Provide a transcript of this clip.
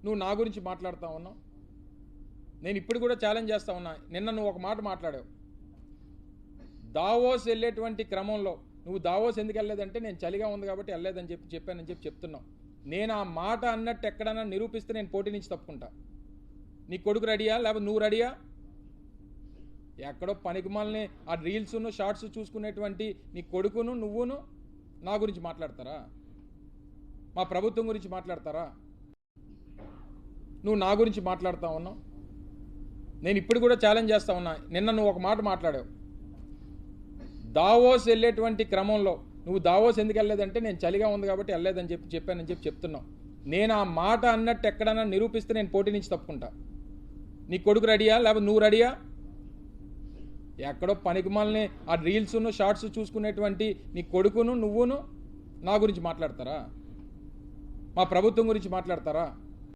నువ్వు నా గురించి మాట్లాడుతూ ఉన్నావు. నేను ఇప్పుడు కూడా ఛాలెంజ్ చేస్తా ఉన్నా. నిన్న నువ్వు ఒక మాట మాట్లాడావు. దావోస్ వెళ్ళేటువంటి క్రమంలో నువ్వు దావోస్ ఎందుకు వెళ్ళలేదంటే నేను చలిగా ఉంది కాబట్టి వెళ్ళలేదని చెప్పానని చెప్తున్నావు. నేను ఆ మాట అన్నట్టు ఎక్కడన్నా నిరూపిస్తే నేను పోటీ నుంచి తప్పుకుంటా. నీ కొడుకు రెడీయా లేకపోతే నువ్వు రెడీయా? ఎక్కడో పనికిమాలని ఆ రీల్స్ను షార్ట్స్ చూసుకునేటువంటి నీ కొడుకును నువ్వును నా గురించి మాట్లాడతారా? మా ప్రభుత్వం గురించి మాట్లాడతారా? నువ్వు నా గురించి మాట్లాడుతూ ఉన్నావు. నేను ఇప్పుడు కూడా ఛాలెంజ్ చేస్తా ఉన్నా. నిన్న నువ్వు ఒక మాట మాట్లాడావు. దావోస్ వెళ్ళేటువంటి క్రమంలో నువ్వు దావోస్ ఎందుకు వెళ్ళలేదంటే నేను చలిగా ఉంది కాబట్టి వెళ్ళలేదని చెప్పానని చెప్తున్నావు. నేను ఆ మాట అన్నట్టు ఎక్కడన్నా నిరూపిస్తే నేను పోటీ నుంచి తప్పుకుంటా. నీ కొడుకు రెడీయా లేకపోతే నువ్వు రెడీయా? ఎక్కడో పనికిమాలని ఆ రీల్స్ను షార్ట్స్ చూసుకునేటువంటి నీ కొడుకును నువ్వును నా గురించి మాట్లాడతారా? మా ప్రభుత్వం గురించి మాట్లాడతారా?